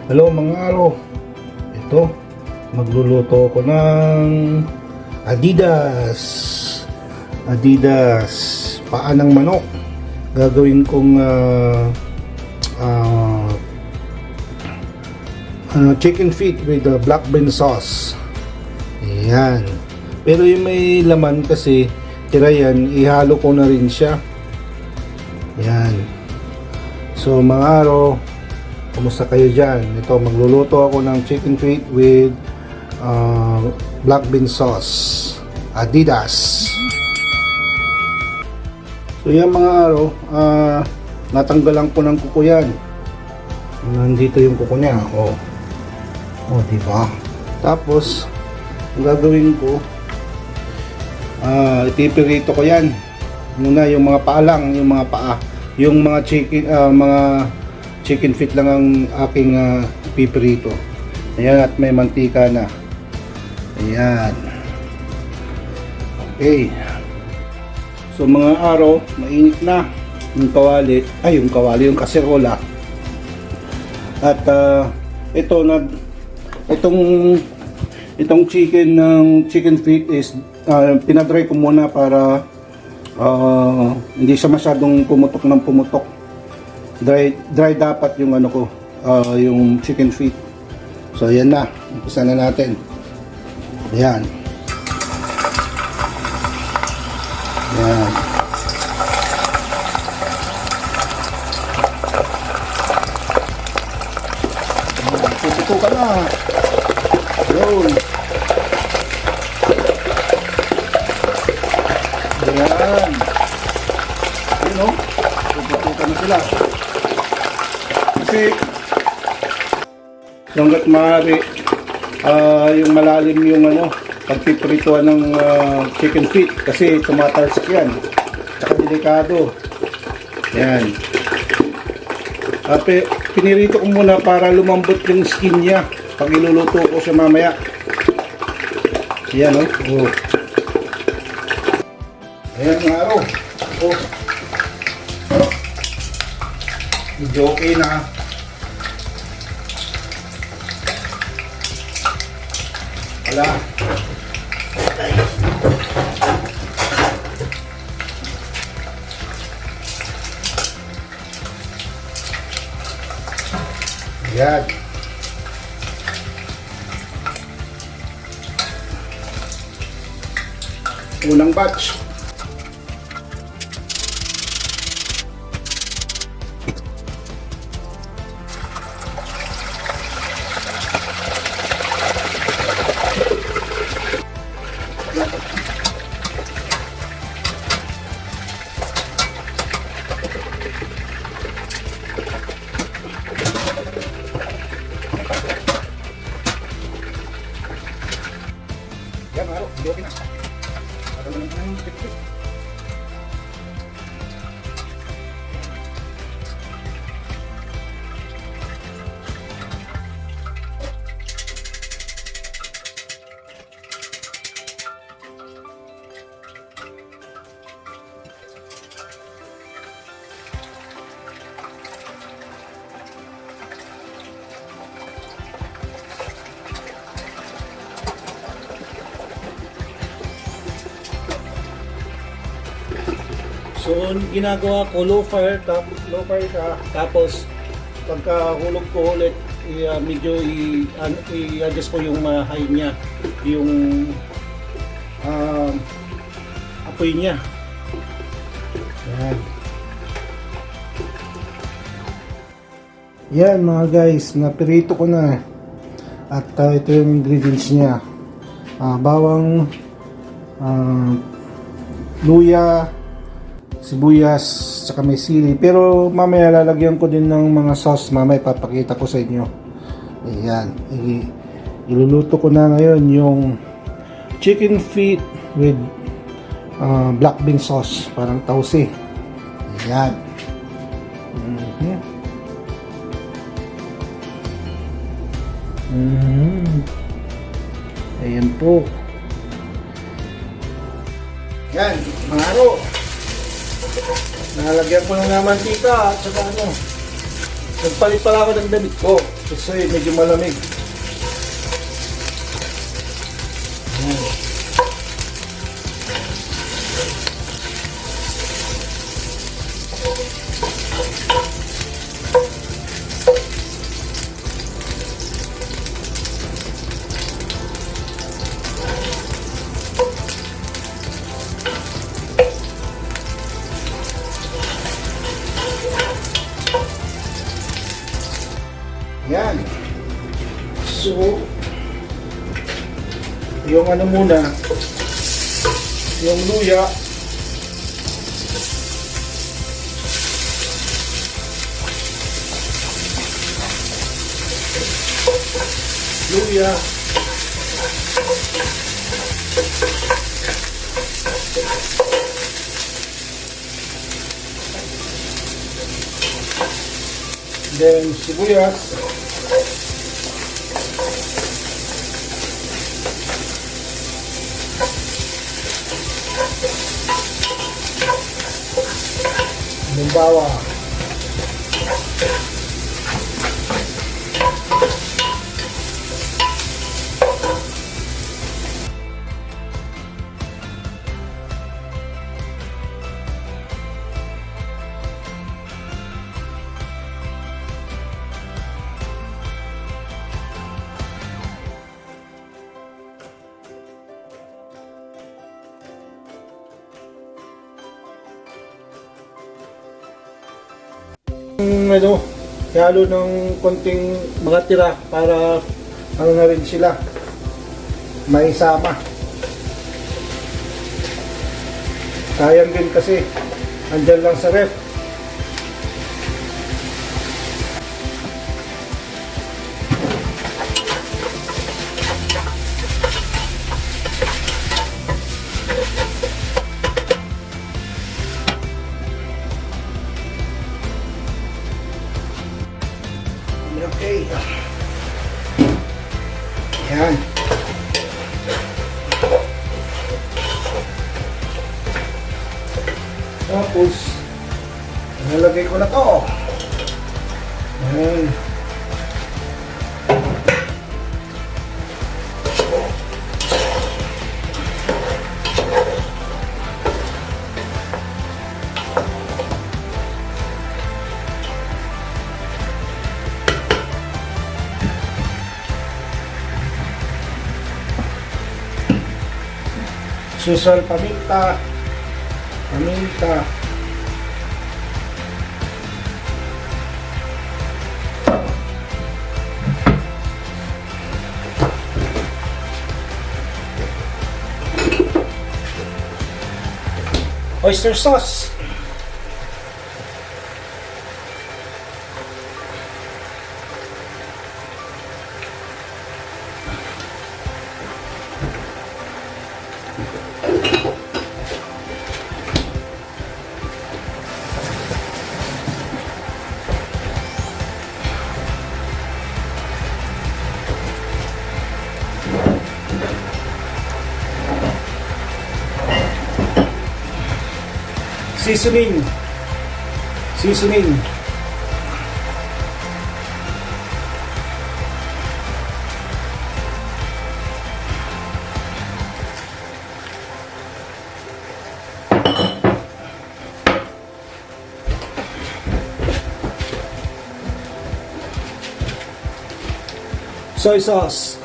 Hello mga araw. Ito, magluluto ako ng Adidas. Adidas paa ng manok. Gagawin kong chicken feet with black bean sauce. Ayan. Pero yung may laman kasi tira yan, ihalo ko na rin siya. Ayan. So mga araw, kumusta kayo dyan? Ito, magluluto ako ng chicken feet with black bean sauce. Adidas. So yan mga araw, natanggalan ko ng kuko yan. Nandito yung kuko niya. Oh, diba? Tapos, ang gagawin ko, ipipirito ko yan. Muna yung mga paa lang, yung mga paa. Yung mga chicken feet lang ang aking pipirito. Ayan, at may mantika na. Ayan. Okay. So mga araw, mainit na yung kawali, yung kaserola. At itong chicken feet is pinadry ko muna para hindi siya masyadong pumutok ng pumutok. Dry dapat yung yung chicken feet. So ayan na, umpisa na natin. Ayan. Ayan. Puputo ka na. Yun. Ayan. Ayun o. Puputo ka na sila. Kasi hanggat maaari yung malalim yung pagpiprituan ng chicken feet kasi tumatalsik yan, tsaka delikado yan. Pinirito ko muna para lumambot yung skin niya pag iluluto ko siya mamaya. Yan ayan nga medyo okay na. Wala. Ayan. Unang batch. Yan, araw, hindi okay na. Ano naman ang tiktik? So, ginagawa ko low fire siya, tapos pagka hulog ko ulit, medyo i-adjust ko yung high niya, yung apoy niya. Yan mga guys, napirito ko na at ito yung ingredients niya. Bawang, luya, sibuyas, saka may sili. Pero mamaya lalagyan ko din ng mga sauce. Mamaya papakita ko sa inyo. Ayan. Iluluto ko na ngayon yung chicken feet with black bean sauce. Parang tausi. Ayan. Ayan po. Yan. Mga araw. Nalagyan ko na ng mantika at saka Nagpalit pala ako ng damit ko kasi medyo malamig. Ayan. Yan. So, yung ano muna, yung luya, luya, then sibuyas, then bawang. Ano, halo ng konting mga tira para ano na rin sila maisama. Sayang din kasi andyan lang sa ref. Okay. Yan. Tapos, nalagay ko na to. Yan. Susal, paminta, oyster sauce, seasoning, soy sauce,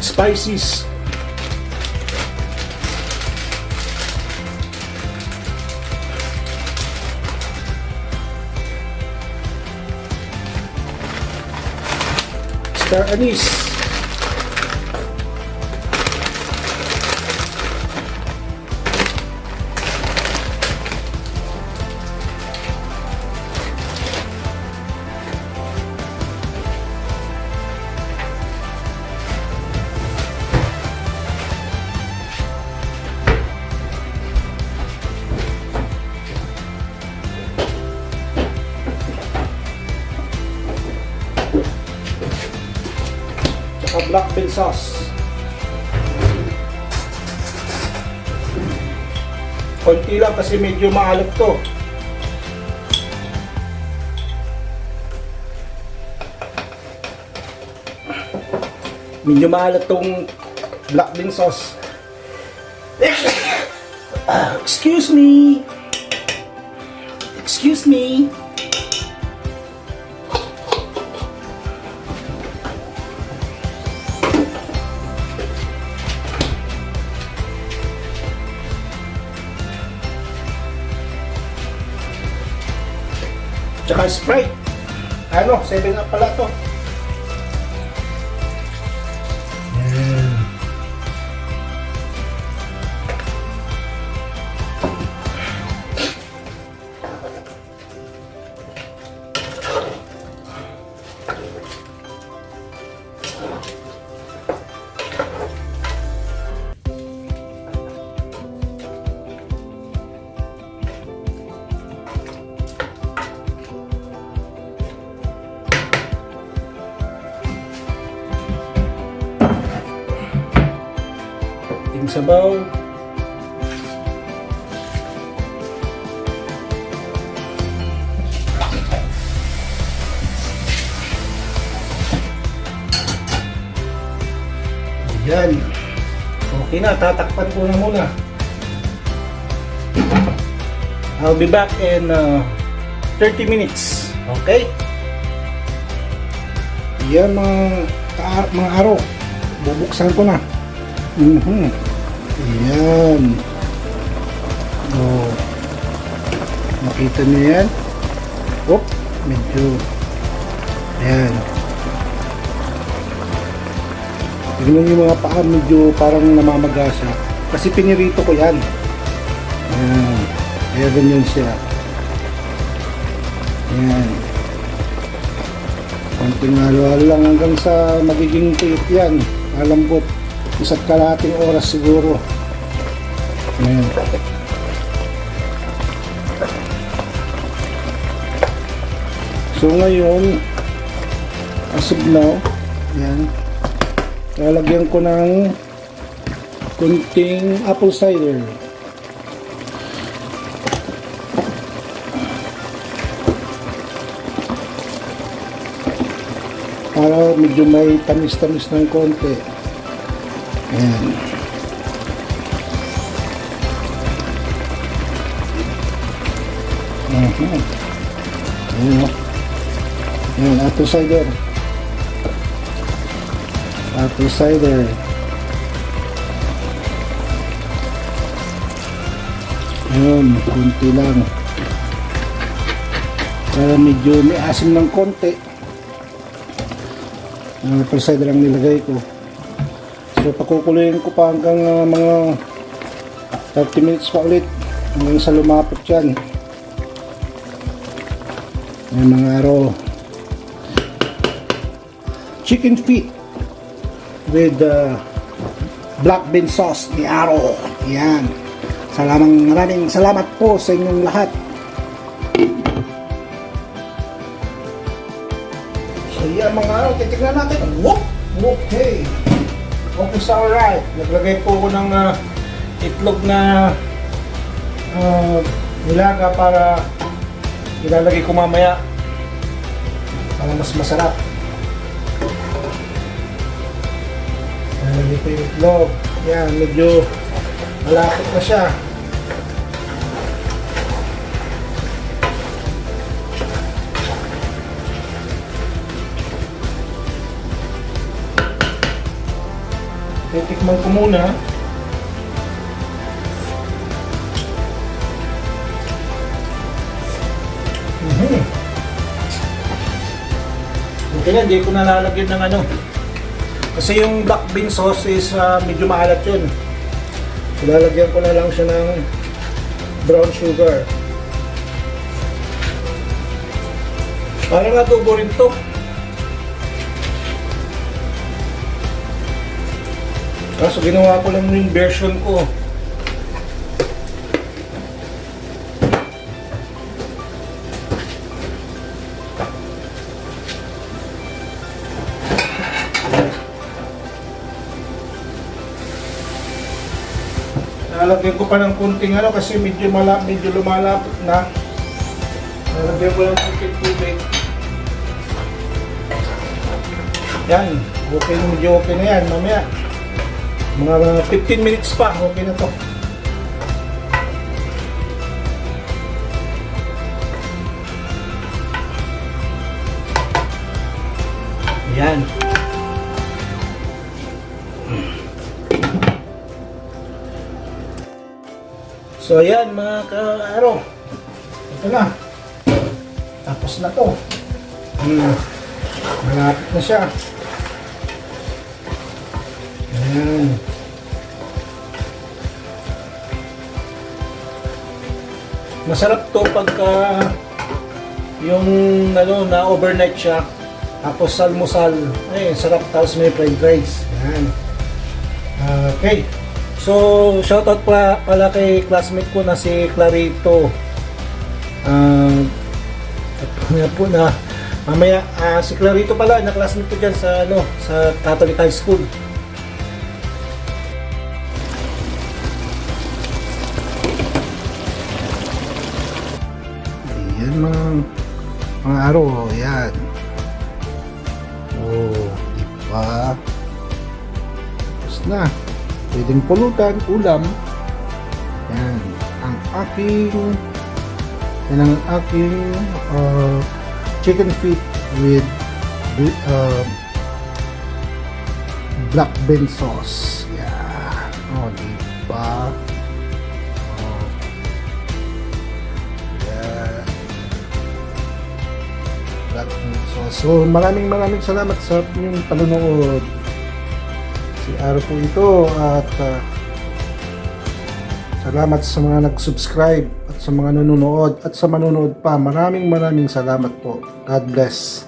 spices, star anise, black bean sauce. Konti lang kasi medyo maalat to. Medyo maalat tong black bean sauce. Excuse me. Excuse me. Tsaka Sprite. Ano, 7-Up pala to. Yan. Yung sabaw. Ayan. Okay na, tatakpan ko na muna. I'll be back in 30 minutes. Okay? Yan mga araw. Bubuksan ko na. Ayan. Oh. Nakita niyo yan? Oh, medyo. Ayan. Tignan yung mga paa, medyo parang namamagasa. Kasi pinirito ko yan. Ayan. Kaya ganyan siya. Ayan. Konting halo-halo lang hanggang sa magiging tiit yan. Malambot. Isa't kalahating oras siguro. Ayan. So ngayon, as of now, ayan, lalagyan ko ng kunting apple cider. Para medyo may tamis-tamis ng konti. Ayan. Ayan. Ayan, apple cider. Apple cider. Ayan, kunti lang. Para medyo may asim ng konti. Apple cider lang nilagay ko. So pakukuluyin ko pa hanggang mga 30 minutes pa ulit hanggang sa lumapot yan. Ayan mga araw. Chicken feet with black bean sauce ni Aro. Ayan. Maraming salamat po sa inyong lahat. So yan mga araw, titignan natin. Whoop! Okay. Okay, so alright. Naglagay po ko ng itlog na nilaga para ilalagay ko mamaya para mas masarap. Ilalagay ko yung itlog. Yan, medyo malapit na siya. Titikman ko muna. Okay na, hindi ko nalalagyan ng ano. Kasi yung black bean sauce is medyo maalat yun. So, lalagyan ko na lang siya ng brown sugar. Parang natubo rin to. Kaso ginawa ko lang yung version ko. Lalagyan ko pa ng kunting ano kasi medyo lumalapot na. Lalagyan ko ng kunting tubig. Yan, okay, medyo okay na yan. Mamaya, mga 15 minutes pa, okay na to. Yan. So ayan mga ka-aro. Ito na. Tapos na to. Malapit na siya. Ayan. Masarap to pagka yung ano na overnight siya. Tapos almusal. Ay, sarap, tapos may fried rice. Ayan. Okay. So, shoutout pala kay classmate ko na si Clarito. Ito po na mamaya, si Clarito pala, na classmate ko dyan sa, sa Catholic High School. Ayan mga araw, ayan. Oh, diba? Tapos na. Pwedeng pulutan, ulam. Yan ang aking chicken feet with black bean sauce. Yeah. Oh, diba? Oh. Yeah. Black bean sauce. So, maraming salamat sa inyong panonood. Si Aro po ito at salamat sa mga nag-subscribe at sa mga nanonood at sa manonood pa. Maraming salamat po. God bless.